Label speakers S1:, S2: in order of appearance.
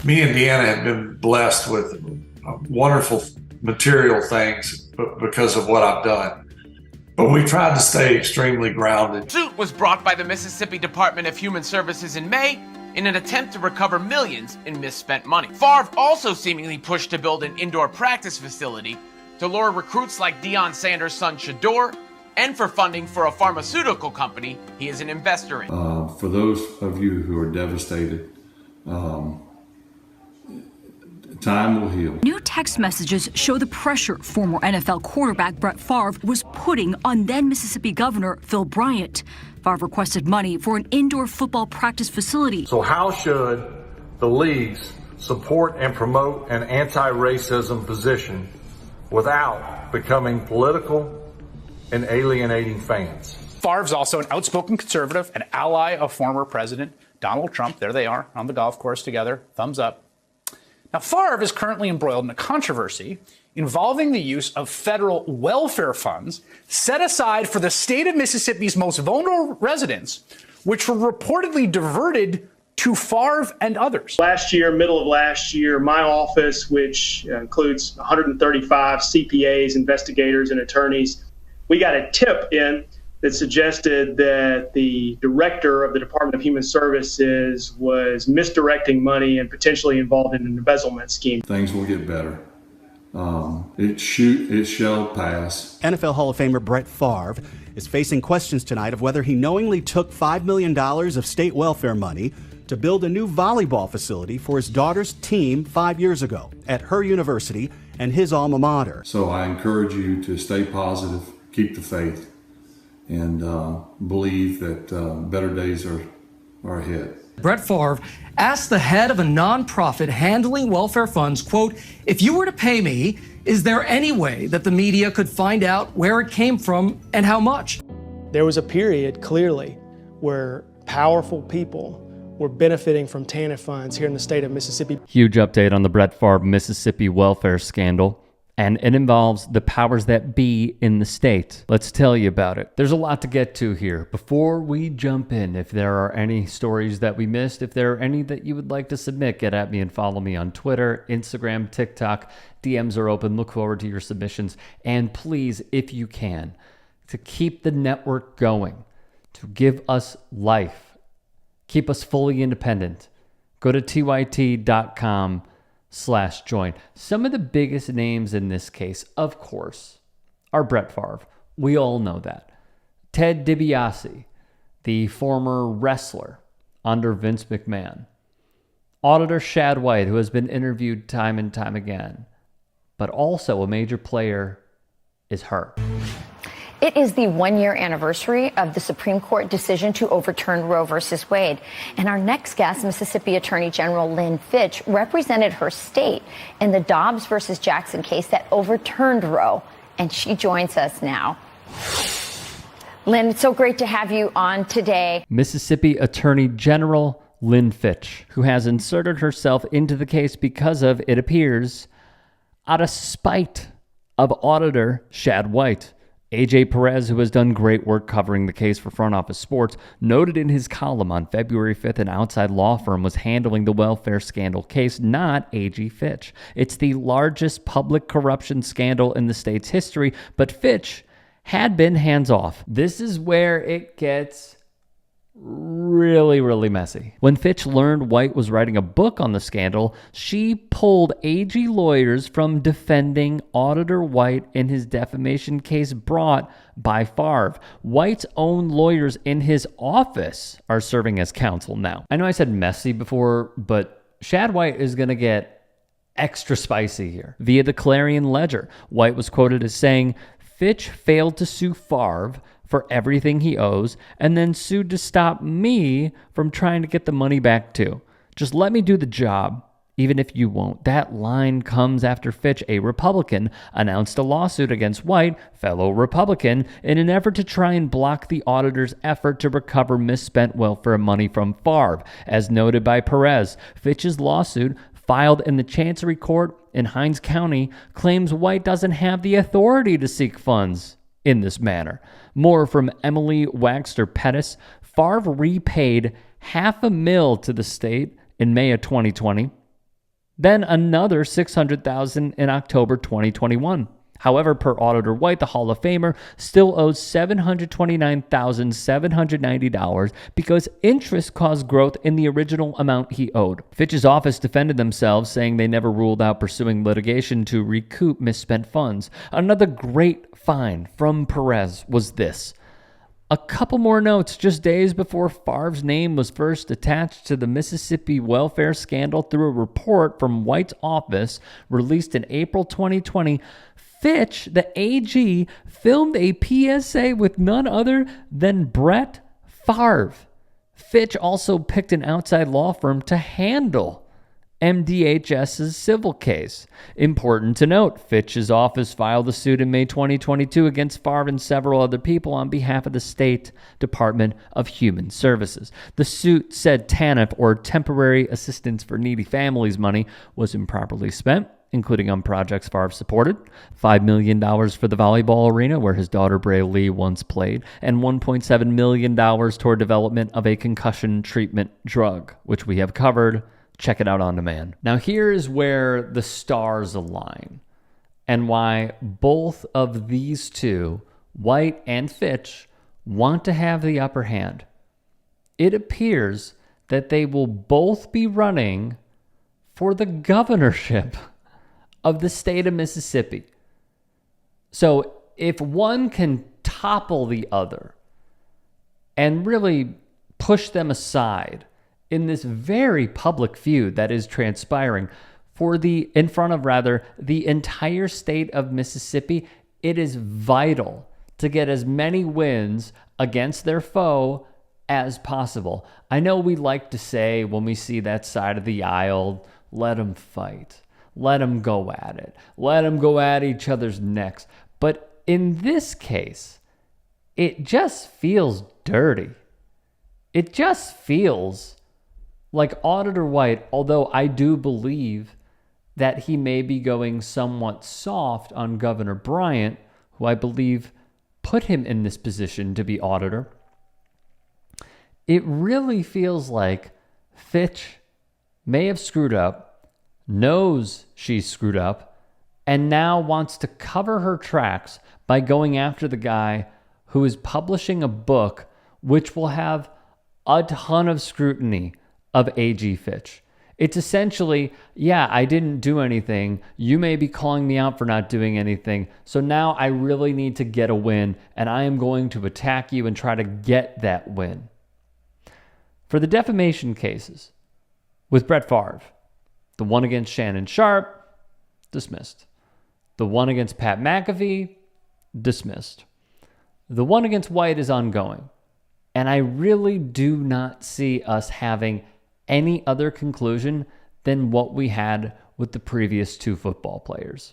S1: Me and Deanna have been blessed with wonderful material things because of what I've done. But we tried to stay extremely grounded.
S2: Suit was brought by the Mississippi Department of Human Services in May in an attempt to recover millions in misspent money. Favre also seemingly pushed to build an indoor practice facility to lure recruits like Deion Sanders' son Shador, and for funding for a pharmaceutical company he is an investor in.
S3: For those of you who are devastated, time will heal.
S4: New text messages show the pressure former NFL quarterback Brett Favre was putting on then Mississippi Governor Phil Bryant. Favre requested money for an indoor football practice facility.
S5: So how should the leagues support and promote an anti-racism position without becoming political and alienating fans?
S6: Favre's also an outspoken conservative, an ally of former President Donald Trump. There they are on the golf course together. Thumbs up. Now, Favre is currently embroiled in a controversy involving the use of federal welfare funds set aside for the state of Mississippi's most vulnerable residents, which were reportedly diverted to Favre and others.
S7: Last year, middle of last year, my office, which includes 135 CPAs, investigators, and attorneys, we got a tip in that suggested that the director of the Department of Human Services was misdirecting money and potentially involved in an embezzlement scheme.
S3: Things will get better. It shall pass.
S8: NFL Hall of Famer Brett Favre is facing questions tonight of whether he knowingly took $5 million of state welfare money to build a new volleyball facility for his daughter's team 5 years ago at her university and his alma mater.
S3: So I encourage you to stay positive, keep the faith, and believe that better days are ahead.
S9: Brett Favre asked the head of a nonprofit handling welfare funds, quote, "If you were to pay me, is there any way that the media could find out where it came from and how much?"
S10: There was a period, clearly, where powerful people were benefiting from TANF funds here in the state of Mississippi.
S11: Huge update on the Brett Favre Mississippi welfare scandal. And it involves the powers that be in the state. Let's tell you about it. There's a lot to get to here. Before we jump in, if there are any stories that we missed, if there are any that you would like to submit, get at me and follow me on Twitter, Instagram, TikTok. DMs are open. Look forward to your submissions. And please, if you can, to keep the network going, to give us life, keep us fully independent, go to tyt.com/join. Some of the biggest names in this case, of course, are Brett Favre. We all know that. Ted DiBiase, the former wrestler under Vince McMahon. Auditor Shad White, who has been interviewed time and time again. But also a major player is her.
S12: It is the one-year anniversary of the Supreme Court decision to overturn Roe versus Wade. And our next guest, Mississippi Attorney General Lynn Fitch, represented her state in the Dobbs versus Jackson case that overturned Roe. And she joins us now. Lynn, it's so great to have you on today.
S11: Mississippi Attorney General Lynn Fitch, who has inserted herself into the case because of, it appears, out of spite of Auditor Shad White. AJ Perez, who has done great work covering the case for Front Office Sports, noted in his column on February 5th an outside law firm was handling the welfare scandal case, not AG Fitch. It's the largest public corruption scandal in the state's history, but Fitch had been hands-off. This is where it gets really, really messy. When Fitch learned White was writing a book on the scandal, she pulled AG lawyers from defending Auditor White in his defamation case brought by Favre. White's own lawyers in his office are serving as counsel now. I know I said messy before, but Shad White is going to get extra spicy here. Via the Clarion Ledger, White was quoted as saying, "Fitch failed to sue Favre for everything he owes, and then sued to stop me from trying to get the money back too. Just let me do the job, even if you won't." That line comes after Fitch, a Republican, announced a lawsuit against White, fellow Republican, in an effort to try and block the auditor's effort to recover misspent welfare money from Favre. As noted by Perez, Fitch's lawsuit, filed in the Chancery Court in Hinds County, claims White doesn't have the authority to seek funds in this manner. More from Emily Waxter Pettis. Favre repaid $500,000 to the state in May of 2020. then another $600,000 in October 2021. However, per Auditor White, the Hall of Famer still owes $729,790 because interest caused growth in the original amount he owed. Fitch's office defended themselves, saying they never ruled out pursuing litigation to recoup misspent funds. Another great find from Perez was this. A couple more notes. Just days before Favre's name was first attached to the Mississippi welfare scandal through a report from White's office released in April 2020, Fitch, the AG, filmed a PSA with none other than Brett Favre. Fitch also picked an outside law firm to handle MDHS's civil case. Important to note, Fitch's office filed a suit in May 2022 against Favre and several other people on behalf of the State Department of Human Services. The suit said TANF, or Temporary Assistance for Needy Families, money was improperly spent, including on projects Favre supported, $5 million for the volleyball arena where his daughter Braylee once played, and $1.7 million toward development of a concussion treatment drug, which we have covered. Check it out on demand. Now, here is where the stars align and why both of these two, White and Fitch, want to have the upper hand. It appears that they will both be running for the governorship of the state of Mississippi. So if one can topple the other and really push them aside in this very public feud that is transpiring in front of the entire state of Mississippi, it is vital to get as many wins against their foe as possible. I know we like to say when we see that side of the aisle, let them fight. Let them go at it. Let them go at each other's necks. But in this case, it just feels dirty. It just feels like Auditor White, although I do believe that he may be going somewhat soft on Governor Bryant, who I believe put him in this position to be auditor, it really feels like Fitch may have screwed up, knows she's screwed up, and now wants to cover her tracks by going after the guy who is publishing a book which will have a ton of scrutiny of AG Fitch. It's essentially, yeah, I didn't do anything. You may be calling me out for not doing anything. So now I really need to get a win, and I am going to attack you and try to get that win. For the defamation cases with Brett Favre, the one against Shannon Sharp, dismissed. The one against Pat McAfee, dismissed. The one against White is ongoing. And I really do not see us having any other conclusion than what we had with the previous two football players.